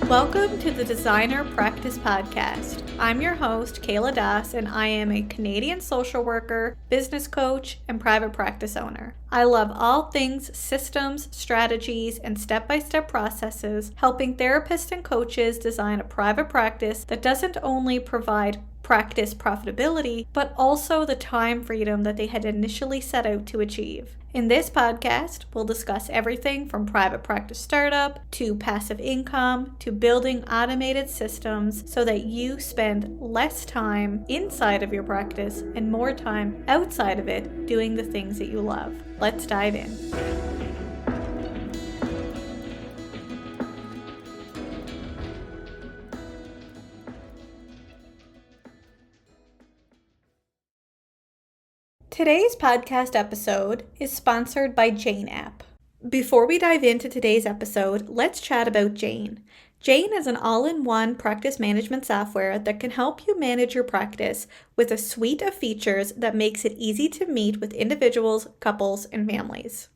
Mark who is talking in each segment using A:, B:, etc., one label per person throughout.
A: Welcome to the Designer Practice Podcast. I'm your host, Kayla Das, and I am a Canadian social worker, business coach, and private practice owner. I love all things systems, strategies, and step-by-step processes, helping therapists and coaches design a private practice that doesn't only provide practice profitability, but also the time freedom that they had initially set out to achieve. In this podcast, we'll discuss everything from private practice startup to passive income to building automated systems so that you spend less time inside of your practice and more time outside of it doing the things that you love. Let's dive in. Today's podcast episode is sponsored by Jane app. Before we dive into today's episode, let's chat about Jane. Jane is an all-in-one practice management software that can help you manage your practice with a suite of features that makes it easy to meet with individuals, couples, and families.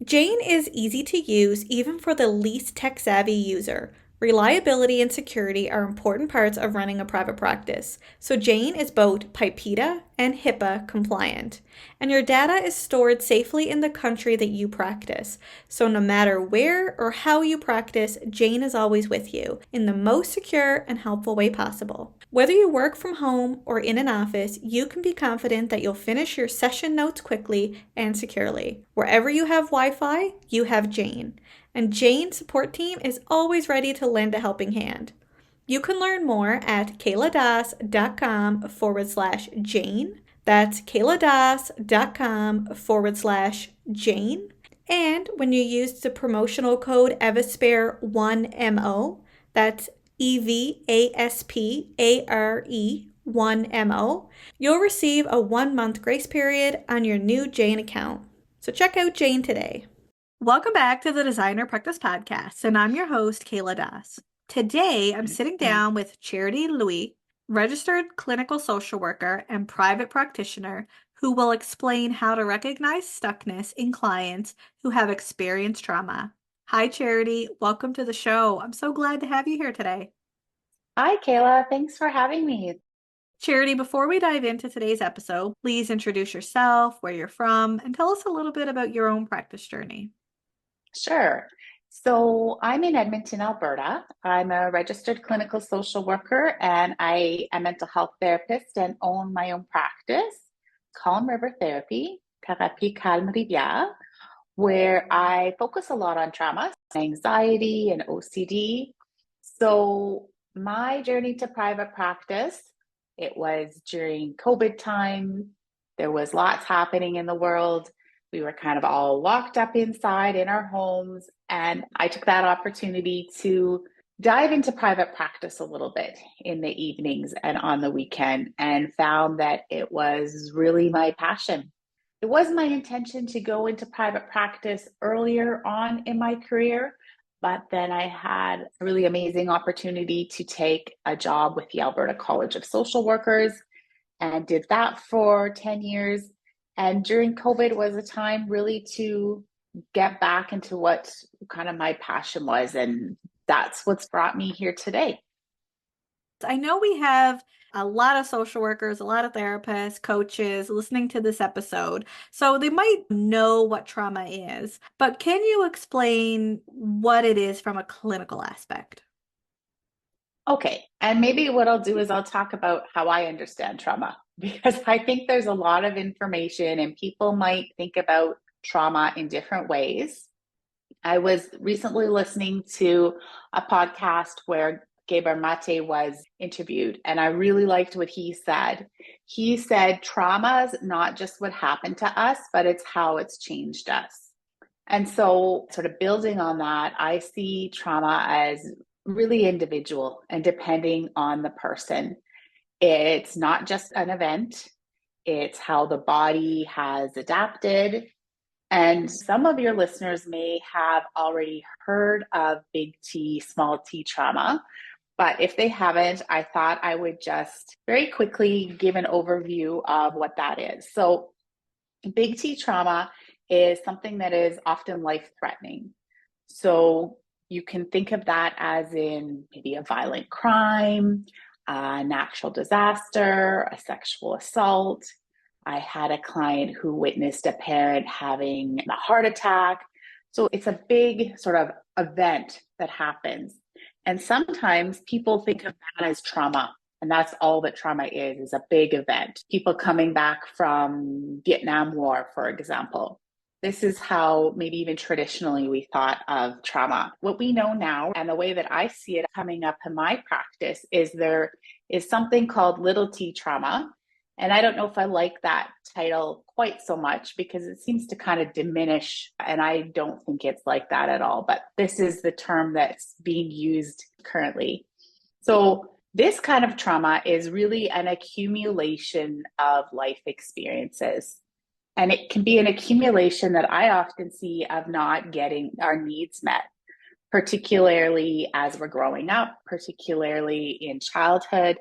A: Jane is easy to use even for the least tech-savvy user. Reliability and security are important parts of running a private practice, so Jane is both PIPEDA and HIPAA compliant, and your data is stored safely in the country that you practice, so no matter where or how you practice, Jane is always with you in the most secure and helpful way possible. Whether you work from home or in an office, you can be confident that you'll finish your session notes quickly and securely. Wherever you have Wi-Fi, you have Jane. And Jane's support team is always ready to lend a helping hand. You can learn more at kayladas.com/Jane. That's kayladas.com/Jane. And when you use the promotional code EVASPARE1MO, that's EVASPARE1MO, you'll receive a 1-month grace period on your new Jane account. So check out Jane today. Welcome back to the Designer Practice Podcast, and I'm your host, Kayla Das. Today, I'm sitting down with Charity Louis, registered clinical social worker and private practitioner, who will explain how to recognize stuckness in clients who have experienced trauma. Hi, Charity. Welcome to the show. I'm so glad to have you here today.
B: Hi, Kayla. Thanks for having me.
A: Charity, before we dive into today's episode, please introduce yourself, where you're from, and tell us a little bit about your own practice journey.
B: Sure. So I'm in Edmonton, Alberta. I'm a registered clinical social worker and I am a mental health therapist and own my own practice, Calm River Therapy, Thérapie Calme Rivière, where I focus a lot on trauma, anxiety, and OCD. So my journey to private practice, it was during COVID time. There was lots happening in the world. We were kind of all locked up inside in our homes, and I took that opportunity to dive into private practice a little bit in the evenings and on the weekend, and found that it was really my passion. It was my intention to go into private practice earlier on in my career, but then I had a really amazing opportunity to take a job with the Alberta College of Social Workers and did that for 10 years. And during COVID was a time really to get back into what kind of my passion was. And that's what's brought me here today.
A: I know we have a lot of social workers, a lot of therapists, coaches listening to this episode, so they might know what trauma is, but can you explain what it is from a clinical aspect?
B: Okay, and maybe what I'll do is I'll talk about how I understand trauma, because I think there's a lot of information and people might think about trauma in different ways. I was recently listening to a podcast where Geber Mate was interviewed, and I really liked what he said. He said, trauma is not just what happened to us, but it's how it's changed us. And so, sort of building on that, I see trauma as really individual and depending on the person. It's not just an event, it's how the body has adapted. And some of your listeners may have already heard of big T, small t trauma. But if they haven't, I thought I would just very quickly give an overview of what that is. So big T trauma is something that is often life-threatening. So You can think of that as in maybe a violent crime, a natural disaster, a sexual assault. I had a client who witnessed a parent having a heart attack. So it's a big sort of event that happens. And sometimes people think of that as trauma. And that's all that trauma is a big event. People coming back from Vietnam War, for example. This is how maybe even traditionally we thought of trauma. What we know now, and the way that I see it coming up in my practice, is there is something called little t trauma. And I don't know if I like that title quite so much because it seems to kind of diminish, and I don't think it's like that at all. But this is the term that's being used currently. So, this kind of trauma is really an accumulation of life experiences. And it can be an accumulation that I often see of not getting our needs met, particularly as we're growing up, particularly in childhood.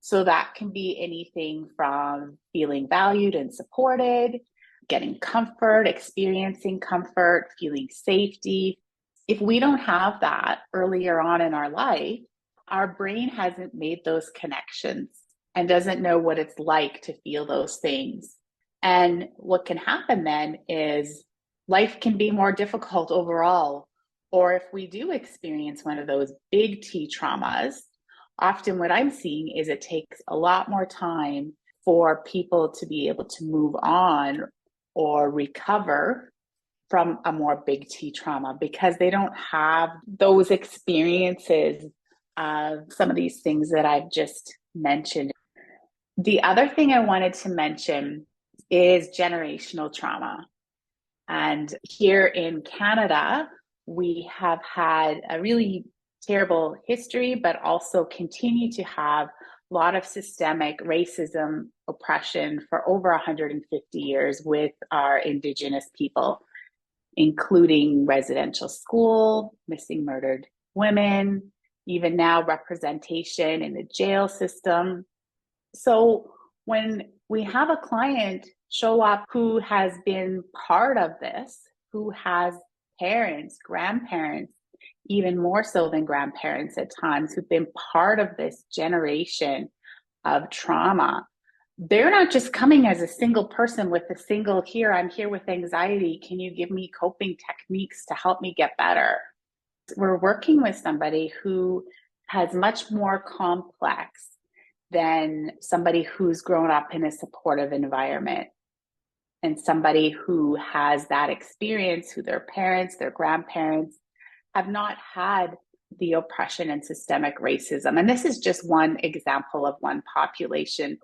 B: So that can be anything from feeling valued and supported, getting comfort, experiencing comfort, feeling safety. If we don't have that earlier on in our life, our brain hasn't made those connections and doesn't know what it's like to feel those things. And what can happen then is life can be more difficult overall. Or if we do experience one of those big T traumas, often what I'm seeing is it takes a lot more time for people to be able to move on or recover from a more big T trauma because they don't have those experiences of some of these things that I've just mentioned. The other thing I wanted to mention is generational trauma. And here in Canada, we have had a really terrible history, but also continue to have a lot of systemic racism, oppression for over 150 years with our Indigenous people, including residential school, missing murdered women, even now representation in the jail system. So when we have a client show up who has been part of this, who has parents, grandparents, even more so than grandparents at times, who've been part of this generation of trauma, they're not just coming as a single person with a single, here, I'm here with anxiety. Can you give me coping techniques to help me get better? We're working with somebody who has much more complex than somebody who's grown up in a supportive environment and somebody who has that experience, who their parents, their grandparents have not had the oppression and systemic racism. And this is just one example of one population.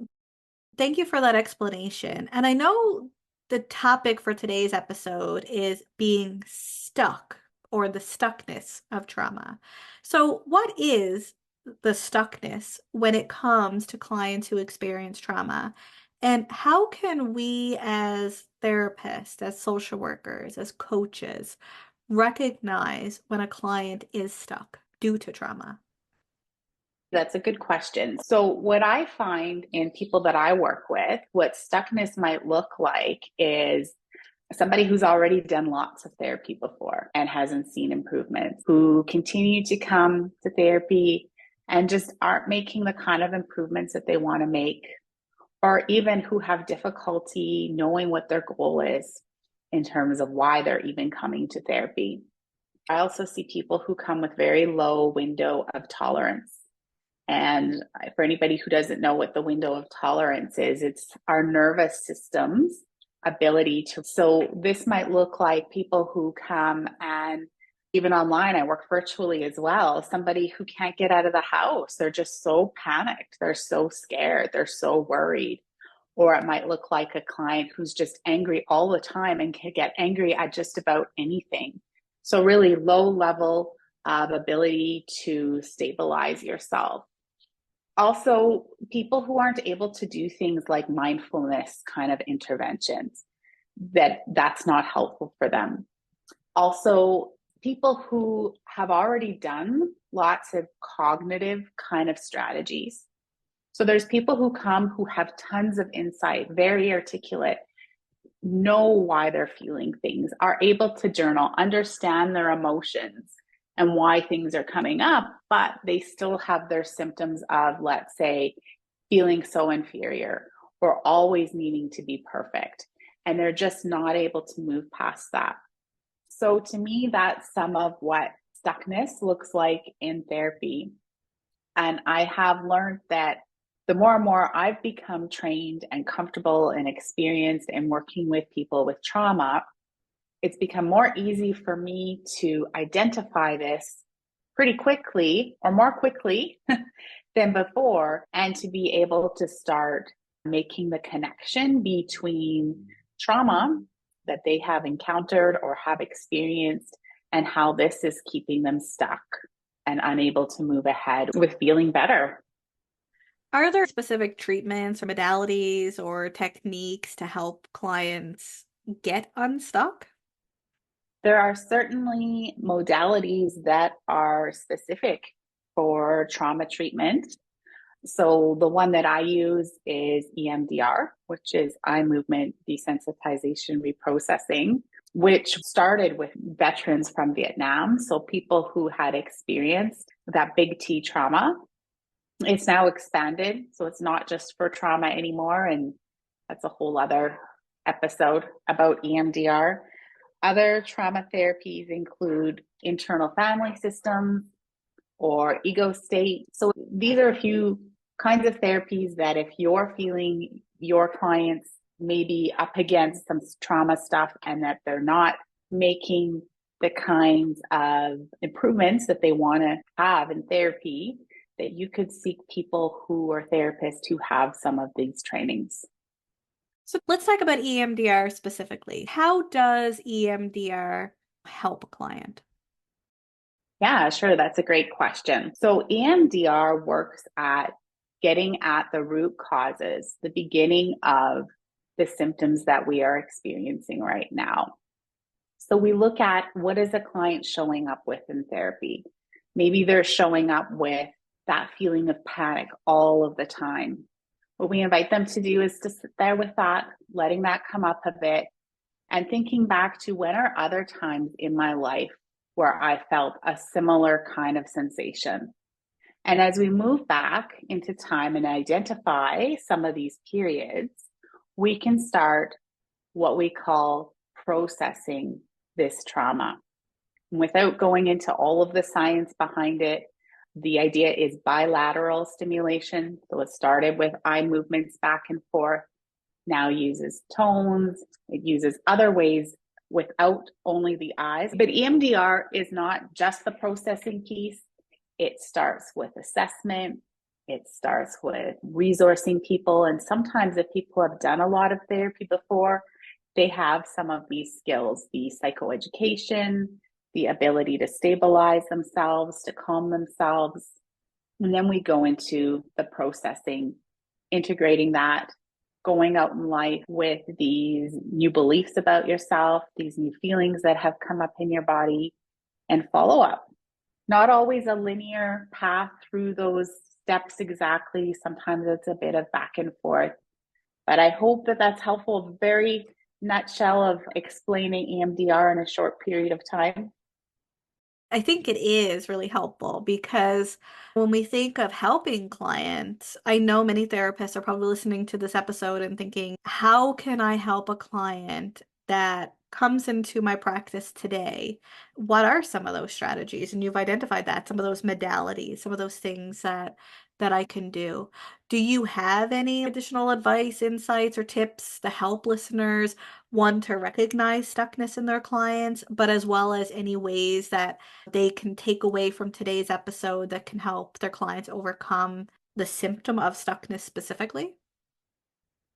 A: Thank you for that explanation. And I know the topic for today's episode is being stuck or the stuckness of trauma. So, what is the stuckness when it comes to clients who experience trauma? And how can we, as therapists, as social workers, as coaches, recognize when a client is stuck due to trauma?
B: That's a good question. So, what I find in people that I work with, what stuckness might look like is somebody who's already done lots of therapy before and hasn't seen improvements, who continue to come to therapy and just aren't making the kind of improvements that they want to make, or even who have difficulty knowing what their goal is in terms of why they're even coming to therapy. I also see people who come with very low window of tolerance. And for anybody who doesn't know what the window of tolerance is, it's our nervous system's ability to. So this might look like people who come, and even online, I work virtually as well, somebody who can't get out of the house. They're just so panicked. They're so scared. They're so worried. Or it might look like a client who's just angry all the time and can get angry at just about anything. So really low level of ability to stabilize yourself. Also, people who aren't able to do things like mindfulness kind of interventions, that's not helpful for them. Also, people who have already done lots of cognitive kind of strategies. So there's people who come who have tons of insight, very articulate, know why they're feeling things, are able to journal, understand their emotions, and why things are coming up, but they still have their symptoms of, let's say, feeling so inferior or always needing to be perfect. And they're just not able to move past that. So to me, that's some of what stuckness looks like in therapy. And I have learned that the more and more I've become trained and comfortable and experienced in working with people with trauma, it's become more easy for me to identify this pretty quickly or more quickly than before, and to be able to start making the connection between trauma that they have encountered or have experienced and how this is keeping them stuck and unable to move ahead with feeling better.
A: Are there specific treatments or modalities or techniques to help clients get unstuck?
B: There are certainly modalities that are specific for trauma treatment. So the one that I use is EMDR, which is eye movement desensitization reprocessing, which started with veterans from Vietnam. So people who had experienced that big T trauma. It's now expanded. So it's not just for trauma anymore. And that's a whole other episode about EMDR. Other trauma therapies include internal family systems or ego state. So these are a few kinds of therapies that if you're feeling your clients may be up against some trauma stuff and that they're not making the kinds of improvements that they want to have in therapy, that you could seek people who are therapists who have some of these trainings.
A: So let's talk about EMDR specifically. How does EMDR help a client?
B: Yeah, sure. That's a great question. So EMDR works at getting at the root causes, the beginning of the symptoms that we are experiencing right now. So we look at what is a client showing up with in therapy. Maybe they're showing up with that feeling of panic all of the time. What we invite them to do is to sit there with that, letting that come up a bit, and thinking back to when are other times in my life where I felt a similar kind of sensation. And as we move back into time and identify some of these periods, we can start what we call processing this trauma. Without going into all of the science behind it, the idea is bilateral stimulation. So it started with eye movements back and forth, now uses tones, it uses other ways without only the eyes. But EMDR is not just the processing piece. It starts with assessment. It starts with resourcing people. And sometimes if people have done a lot of therapy before, they have some of these skills, the psychoeducation, the ability to stabilize themselves, to calm themselves. And then we go into the processing, integrating that, going out in life with these new beliefs about yourself, these new feelings that have come up in your body, and follow up. Not always a linear path through those steps exactly. Sometimes it's a bit of back and forth. But I hope that that's helpful. Very nutshell of explaining EMDR in a short period of time.
A: I think it is really helpful because when we think of helping clients, I know many therapists are probably listening to this episode and thinking, how can I help a client that comes into my practice today? What are some of those strategies? And you've identified that, some of those modalities, some of those things that I can do. Do you have any additional advice, insights, or tips to help listeners, one, to recognize stuckness in their clients, but as well as any ways that they can take away from today's episode that can help their clients overcome the symptom of stuckness specifically?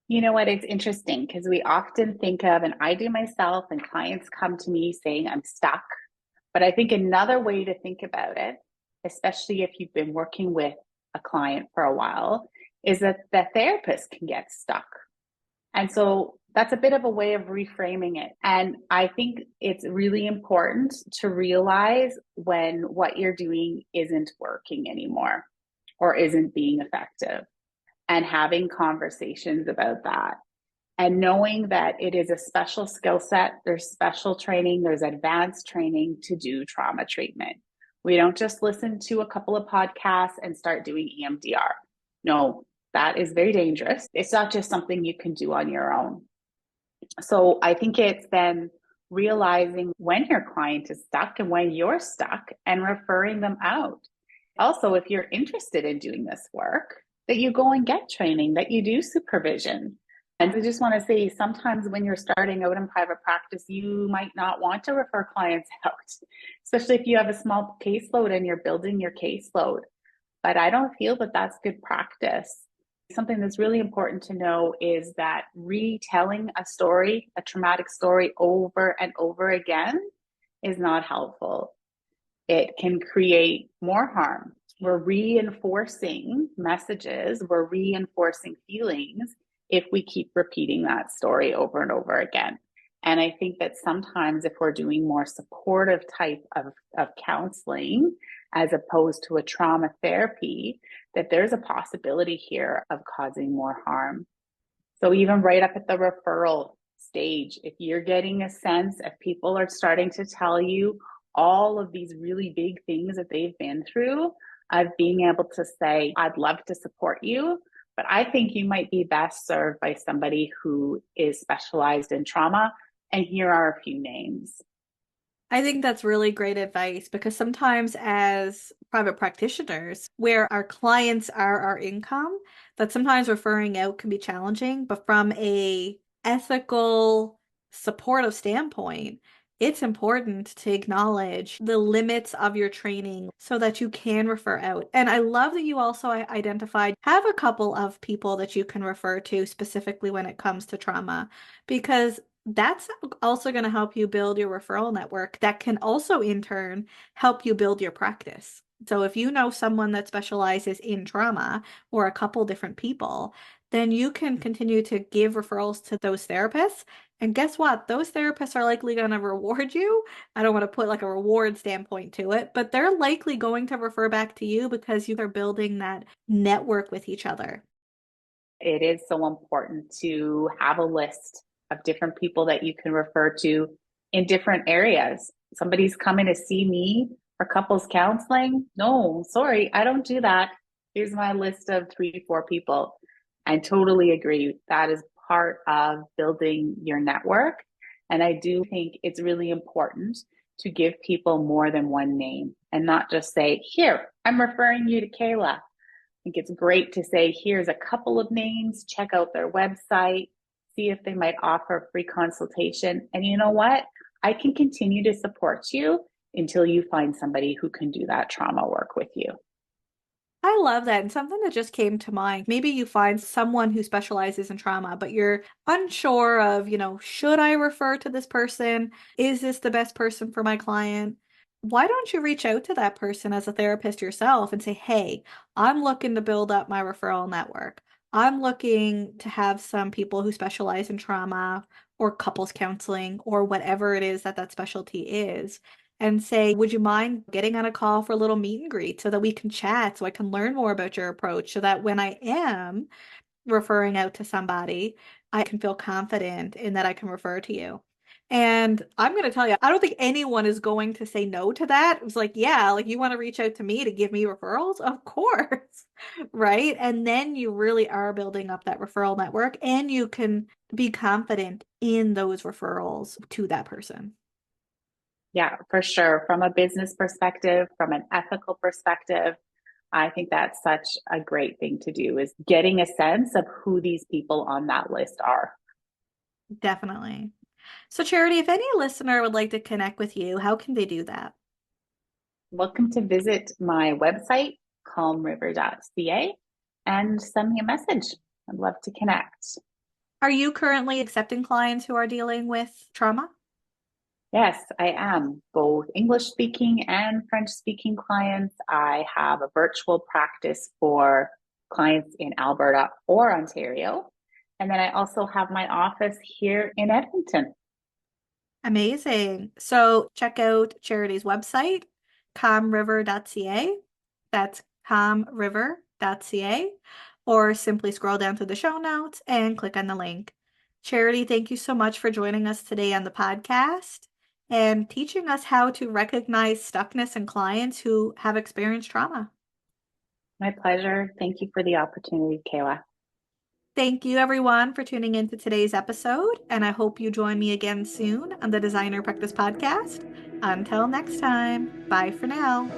B: You know what? It's interesting because we often think of, and I do myself, and clients come to me saying, I'm stuck. But I think another way to think about it, especially if you've been working with a client for a while, is that the therapist can get stuck. And so that's a bit of a way of reframing it. And I think it's really important to realize when what you're doing isn't working anymore or isn't being effective, and having conversations about that. And knowing that it is a special skill set, there's special training, there's advanced training to do trauma treatment. We don't just listen to a couple of podcasts and start doing EMDR. No, that is very dangerous. It's not just something you can do on your own. So I think it's then realizing when your client is stuck and when you're stuck and referring them out. Also, if you're interested in doing this work, that you go and get training, that you do supervision. And I just want to say sometimes when you're starting out in private practice, you might not want to refer clients out, especially if you have a small caseload and you're building your caseload. But I don't feel that that's good practice. Something that's really important to know is that retelling a story, a traumatic story over and over again is not helpful. It can create more harm. We're reinforcing messages, we're reinforcing feelings if we keep repeating that story over and over again. And I think that sometimes if we're doing more supportive type of counseling as opposed to a trauma therapy, that there's a possibility here of causing more harm. So even right up at the referral stage, if you're getting a sense, if people are starting to tell you all of these really big things that they've been through, of being able to say, I'd love to support you, but I think you might be best served by somebody who is specialized in trauma. And here are a few names.
A: I think that's really great advice because sometimes as private practitioners, where our clients are our income, that sometimes referring out can be challenging, but from a ethical, supportive standpoint, it's important to acknowledge the limits of your training so that you can refer out. And I love that you also identified have a couple of people that you can refer to specifically when it comes to trauma because that's also going to help you build your referral network that can also in turn help you build your practice. So if you know someone that specializes in trauma or a couple different people, then you can continue to give referrals to those therapists. And guess what? Those therapists are likely going to reward you. I don't want to put like a reward standpoint to it, but they're likely going to refer back to you because you are building that network with each other.
B: It is so important to have a list of different people that you can refer to in different areas. Somebody's coming to see me for couples counseling. No, sorry, I don't do that. Here's my list of 3, 4 people. I totally agree. That is part of building your network. And I do think it's really important to give people more than one name and not just say, here, I'm referring you to Kayla. I think it's great to say, here's a couple of names, check out their website, see if they might offer a free consultation. And you know what? I can continue to support you until you find somebody who can do that trauma work with you.
A: I love that. And something that just came to mind, maybe you find someone who specializes in trauma, but you're unsure of, should I refer to this person? Is this the best person for my client? Why don't you reach out to that person as a therapist yourself and say, hey, I'm looking to build up my referral network. I'm looking to have some people who specialize in trauma or couples counseling or whatever it is that that specialty is and say, would you mind getting on a call for a little meet and greet so that we can chat, so I can learn more about your approach, so that when I am referring out to somebody, I can feel confident in that I can refer to you. And I'm going to tell you, I don't think anyone is going to say no to that. It's like, yeah, like you want to reach out to me to give me referrals? Of course. Right? And then you really are building up that referral network and you can be confident in those referrals to that person.
B: Yeah, for sure. From a business perspective, from an ethical perspective, I think that's such a great thing to do is getting a sense of who these people on that list are.
A: Definitely. So, Charity, if any listener would like to connect with you, how can they do that?
B: Welcome to visit my website, calmriver.ca, and send me a message. I'd love to connect.
A: Are you currently accepting clients who are dealing with trauma?
B: Yes, I am both English speaking and French speaking clients. I have a virtual practice for clients in Alberta or Ontario. And then I also have my office here in Edmonton.
A: Amazing. So, check out Charity's website, calmriver.ca. That's calmriver.ca. Or simply scroll down to the show notes and click on the link. Charity, thank you so much for joining us today on the podcast. and teaching us how to recognize stuckness in clients who have experienced trauma.
B: My pleasure. Thank you for the opportunity, Kayla.
A: Thank you, everyone, for tuning into today's episode, and I hope you join me again soon on the Designer Practice Podcast. Until next time, bye for now.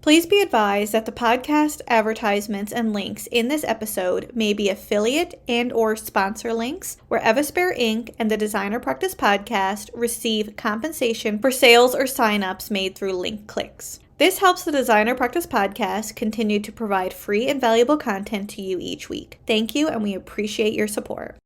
A: Please be advised that the podcast advertisements and links in this episode may be affiliate and or sponsor links where Evaspare Inc. and the Designer Practice Podcast receive compensation for sales or signups made through link clicks. This helps the Designer Practice Podcast continue to provide free and valuable content to you each week. Thank you, and we appreciate your support.